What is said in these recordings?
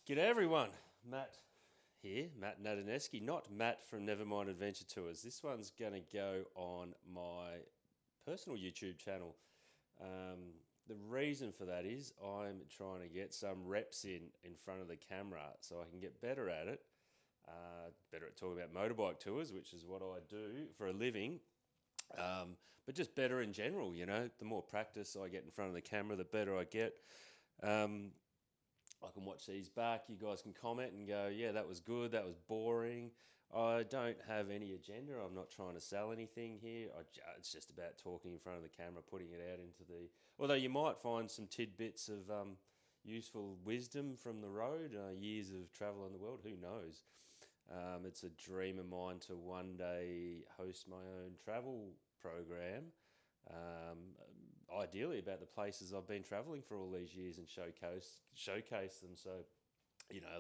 G'day everyone, Matt here, Matt Nadaneski, not Matt from Nevermind Adventure Tours. This one's going to go on my personal YouTube channel. The reason for that is I'm trying to get some reps in front of the camera so I can get better at it, better at talking about motorbike tours, which is what I do for a living. But just better in general, the more practice I get in front of the camera, the better I get. I can watch these back. You guys can comment and go, yeah, that was good. That was boring. I don't have any agenda. I'm not trying to sell anything here. It's just about talking in front of the camera, putting it out into the. Although you might find some tidbits of useful wisdom from the road, years of travel in the world. Who knows? It's a dream of mine to one day host my own travel program, um, ideally about the places I've been travelling for all these years and showcase them. So,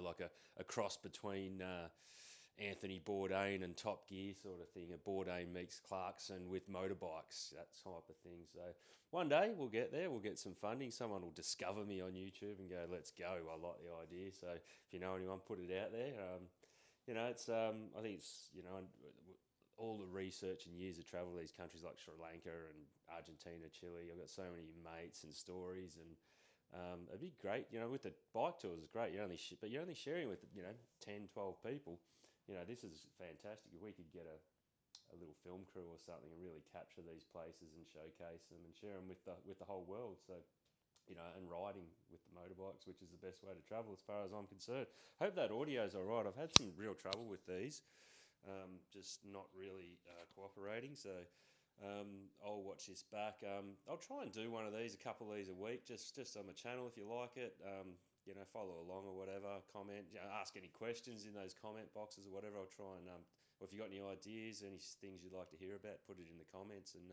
like a cross between Anthony Bourdain and Top Gear sort of thing. A Bourdain meets Clarkson with motorbikes, that type of thing. So one day we'll get there. We'll get some funding. Someone will discover me on YouTube and go, "Let's go." I like the idea. So if you know anyone, put it out there. It's I think it's all the research and years of travel to these countries like Sri Lanka and Argentina, Chile. I've got so many mates and stories, and it'd be great. With the bike tours, it's great. But you're only sharing with 10, 12 people. This is fantastic. If we could get a little film crew or something and really capture these places and showcase them and share them with the whole world. So and riding with the motorbikes, which is the best way to travel as far as I'm concerned. Hope that audio's all right. I've had some real trouble with these, just not really cooperating. So I'll watch this back. I'll try and do one of these, a couple of these a week, just on my channel if you like it. Follow along or whatever. Comment, ask any questions in those comment boxes or whatever. I'll try and, or if you got any ideas, any things you'd like to hear about, put it in the comments and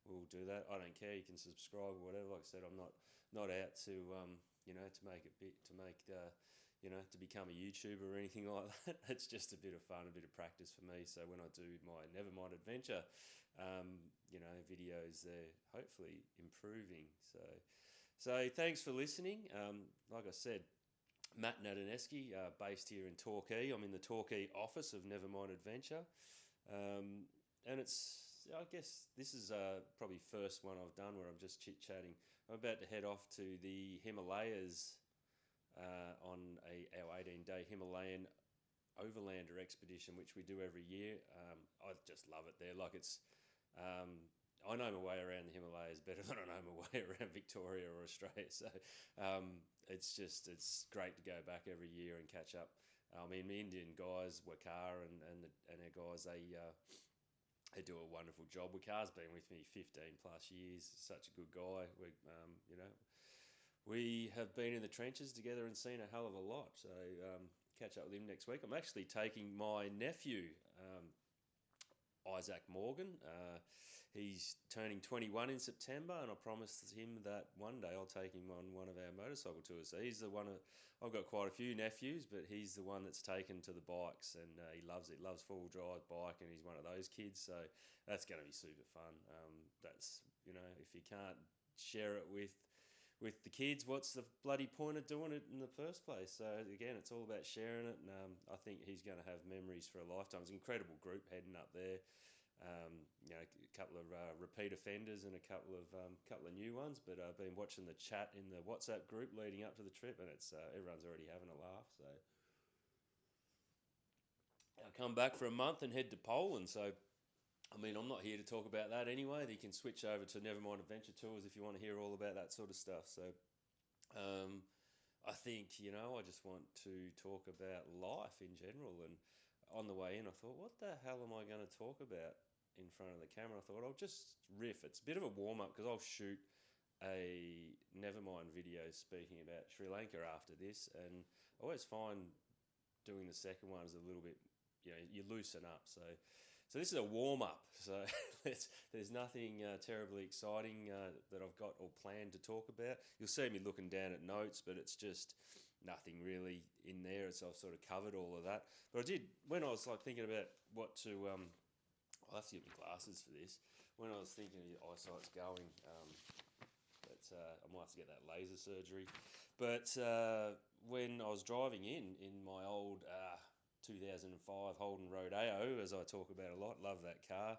we'll do that. I don't care. You can subscribe or whatever. Like I said, I'm not out to to make it bit to make to become a YouTuber or anything like that. It's just a bit of fun, a bit of practice for me. So when I do my Nevermind Adventure, videos, they're hopefully improving. So thanks for listening. Like I said, Matt Nadaneski, based here in Torquay. I'm in the Torquay office of Nevermind Adventure, and I guess this is probably first one I've done where I'm just chit chatting. I'm about to head off to the Himalayas on our 18-day Himalayan overlander expedition, which we do every year. I just love it there. Like I know my way around the Himalayas better than I know my way around Victoria or Australia. So it's great to go back every year and catch up. I mean, the Indian guys, Wakar and our guys, they do a wonderful job. Wakar's been with me 15 plus years. Such a good guy. We have been in the trenches together and seen a hell of a lot. So catch up with him next week. I'm actually taking my nephew, Isaac Morgan. He's turning 21 in September, and I promised him that one day I'll take him on one of our motorcycle tours. So he's the one. I've got quite a few nephews, but he's the one that's taken to the bikes, and he loves it. Loves four-wheel drive bike, and he's one of those kids. So that's going to be super fun. That's if you can't share it with the kids, what's the bloody point of doing it in the first place? So again, it's all about sharing it, and I think he's going to have memories for a lifetime. It's an incredible group heading up there. A couple of repeat offenders and a couple of new ones. But I've been watching the chat in the WhatsApp group leading up to the trip, and it's everyone's already having a laugh. So I'll come back for a month and head to Poland. So I mean, I'm not here to talk about that anyway. You can switch over to Nevermind Adventure Tours if you want to hear all about that sort of stuff. So I think, I just want to talk about life in general. And on the way in, I thought, what the hell am I going to talk about in front of the camera? I thought, I'll just riff. It's a bit of a warm-up because I'll shoot a Nevermind video speaking about Sri Lanka after this. And I always find doing the second one is a little bit, you loosen up. So this is a warm-up. So there's nothing terribly exciting that I've got or planned to talk about. You'll see me looking down at notes, but it's just nothing really in there. So I've sort of covered all of that. But I did, when I was thinking about what to, I'll have to get my glasses for this. When I was thinking your eyesight's going, I might have to get that laser surgery. But when I was driving in my old 2005 Holden Rodeo, as I talk about a lot, love that car.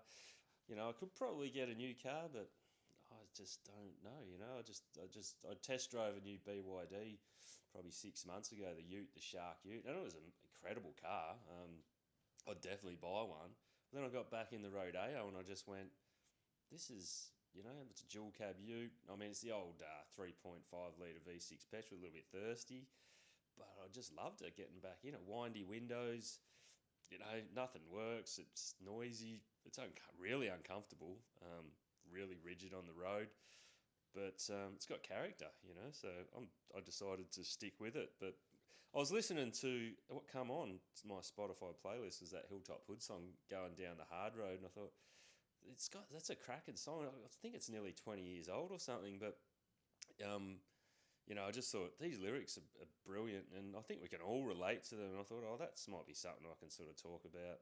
I could probably get a new car, but I just don't know. I test drove a new BYD probably 6 months ago, the Ute, the Shark Ute, and it was an incredible car. I'd definitely buy one. But then I got back in the Rodeo and I just went, this is, it's a dual cab Ute. I mean, it's the old 3.5 litre V6 petrol, a little bit thirsty, but I just loved it getting back in it. Windy windows, nothing works. It's noisy. It's really uncomfortable, really rigid on the road, but it's got character, So I decided to stick with it. But I was listening to what come on my Spotify playlist was that Hilltop Hood song going down the hard road, and I thought that's a cracking song. I think it's nearly 20 years old or something, but I just thought these lyrics are brilliant, and I think we can all relate to them. And I thought, oh, that might be something I can sort of talk about.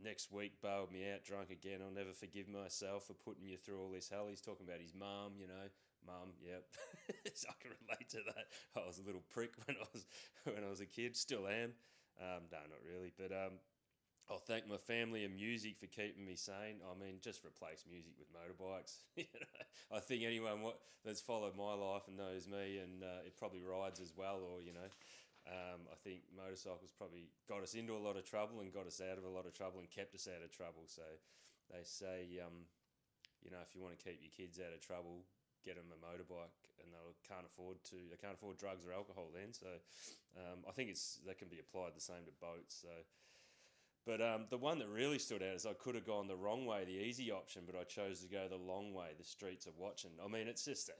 Next week bailed me out drunk again. I'll never forgive myself for putting you through all this hell. He's talking about his mum, mum. Yep, so I can relate to that. I was a little prick when I was a kid. Still am. No, not really, but I'll thank my family and music for keeping me sane. I mean, just replace music with motorbikes. I think anyone that's followed my life and knows me, and it probably rides as well, or I think motorcycles probably got us into a lot of trouble and got us out of a lot of trouble and kept us out of trouble. So they say, if you want to keep your kids out of trouble, get them a motorbike, and they can't afford drugs or alcohol then. So I think that can be applied the same to boats. So. But the one that really stood out is I could have gone the wrong way, the easy option, but I chose to go the long way. The streets are watching. I mean, it's just a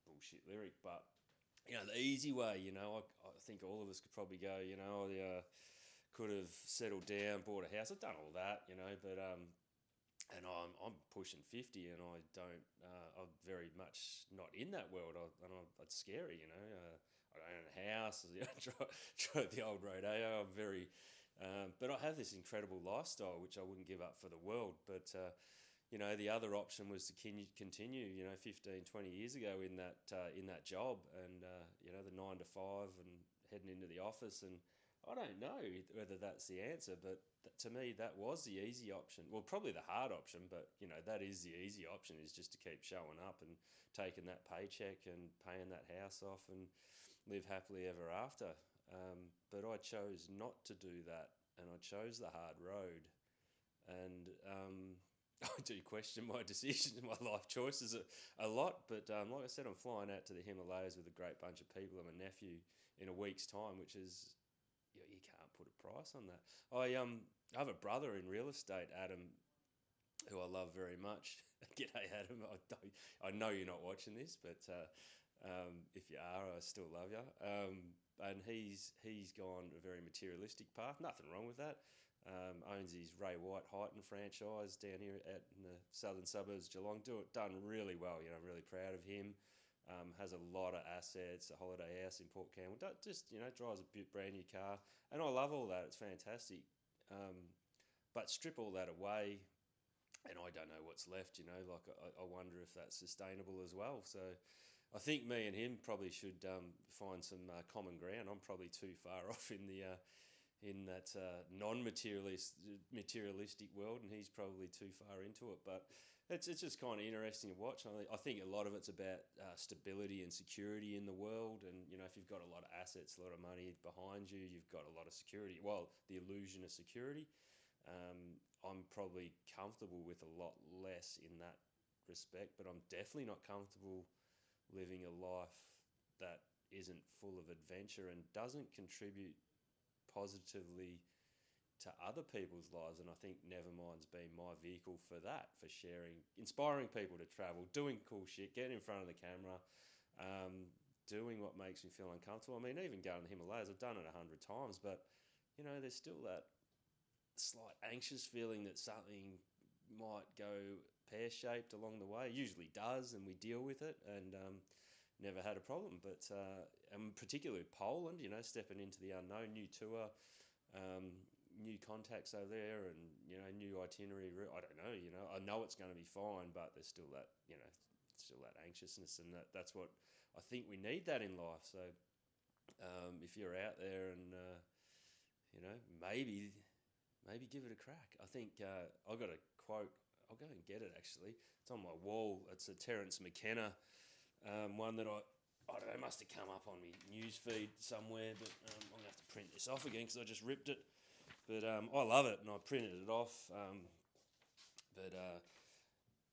bullshit lyric, but the easy way. I think all of us could probably go. I could have settled down, bought a house. I've done all that, but and I'm pushing 50, and I don't. I'm very much not in that world. It's scary, I own a house. Drove the old rodeo. I'm very. But I have this incredible lifestyle, which I wouldn't give up for the world. But, the other option was to continue, 15, 20 years ago in that job, and, the 9 to 5 and heading into the office. And I don't know whether that's the answer, but to me, that was the easy option. Well, probably the hard option, but, that is the easy option, is just to keep showing up and taking that paycheck and paying that house off and live happily ever after. But I chose not to do that, and I chose the hard road. And I do question my decisions, my life choices a lot. But like I said, I'm flying out to the Himalayas with a great bunch of people and my nephew in a week's time, which is, you can't put a price on that. I have a brother in real estate, Adam, who I love very much. G'day, Adam. I know you're not watching this, but if you are, I still love you. And he's gone a very materialistic path. Nothing wrong with that. Owns his Ray White Heighton franchise down here in the southern suburbs of Geelong. Done really well. Really proud of him. Has a lot of assets, a holiday house in Port Campbell. Drives a brand new car. And I love all that. It's fantastic. But strip all that away, and I don't know what's left, I wonder if that's sustainable as well. So I think me and him probably should find some common ground. I'm probably too far off in that non-materialistic world, and he's probably too far into it. But it's just kind of interesting to watch. I think a lot of it's about stability and security in the world. And if you've got a lot of assets, a lot of money behind you, you've got a lot of security. Well, the illusion of security. I'm probably comfortable with a lot less in that respect, but I'm definitely not comfortable living a life that isn't full of adventure and doesn't contribute positively to other people's lives. And I think Nevermind's been my vehicle for that, for sharing, inspiring people to travel, doing cool shit, getting in front of the camera, doing what makes me feel uncomfortable. I mean, even going to the Himalayas, I've done it 100 times, but there's still that slight anxious feeling that something might go pear-shaped along the way. It usually does, and we deal with it, and never had a problem. But and particularly Poland, stepping into the unknown, new tour, new contacts over there, and new itinerary. I don't know. I know it's going to be fine, but there's still that still that anxiousness, and that's what I think we need that in life. So if you're out there and maybe give it a crack. I think I got a quote. I'll go and get it. Actually, it's on my wall. It's a Terence McKenna one that I don't know, must have come up on my news feed somewhere, but I'm gonna have to print this off again because I just ripped it. But I love it, and I printed it off.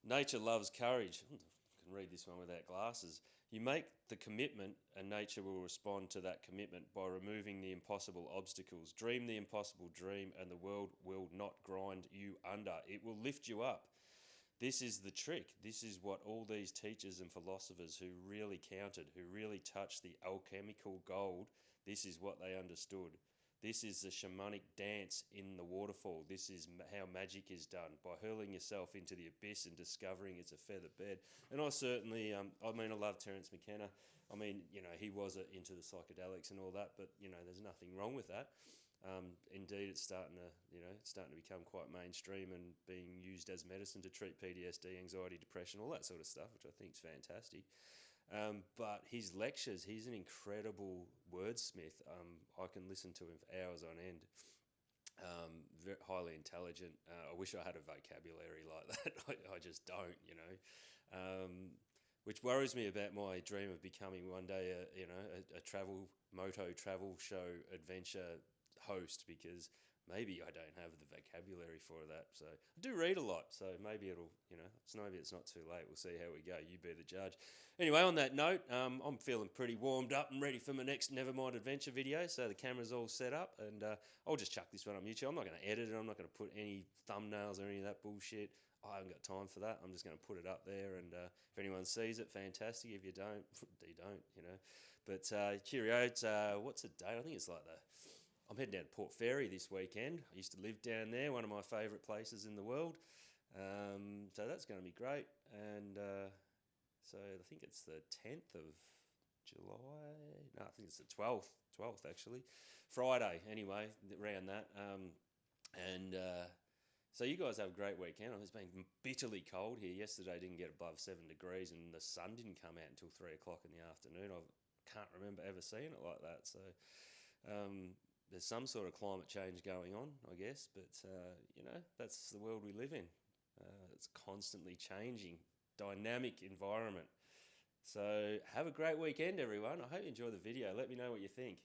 Nature loves courage. I can read this one without glasses. You make the commitment, and nature will respond to that commitment by removing the impossible obstacles. Dream the impossible dream, and the world will not grind you under. It will lift you up. This is the trick. This is what all these teachers and philosophers who really counted, who really touched the alchemical gold, this is what they understood. This is the shamanic dance in the waterfall. This is how magic is done, by hurling yourself into the abyss and discovering it's a feather bed. And I certainly, I love Terence McKenna. He was into the psychedelics and all that, but, there's nothing wrong with that. Indeed, it's starting to become quite mainstream and being used as medicine to treat PTSD, anxiety, depression, all that sort of stuff, which I think is fantastic. But his lectures, he's an incredible wordsmith. I can listen to him for hours on end. Very highly intelligent. I wish I had a vocabulary like that. I just don't, which worries me about my dream of becoming one day a moto travel show adventure host, because maybe I don't have the vocabulary for that. So I do read a lot, so maybe maybe it's not too late. We'll see how we go. You be the judge. Anyway, on that note, I'm feeling pretty warmed up and ready for my next Nevermind Adventure video. So the camera's all set up, and I'll just chuck this one on YouTube. I'm not going to edit it. I'm not going to put any thumbnails or any of that bullshit. I haven't got time for that. I'm just going to put it up there, and if anyone sees it, fantastic. If you don't, you don't, But cheerio. What's the date? I think it's like I'm heading down to Port Fairy this weekend. I used to live down there, one of my favourite places in the world. So that's going to be great. And so I think it's the 10th of July. No, I think it's the 12th actually. Friday, anyway, around that. So you guys have a great weekend. It's been bitterly cold here. Yesterday I didn't get above 7 degrees, and the sun didn't come out until 3 o'clock in the afternoon. I can't remember ever seeing it like that. So there's some sort of climate change going on, I guess. But, that's the world we live in. It's constantly changing, dynamic environment. So have a great weekend, everyone. I hope you enjoy the video. Let me know what you think.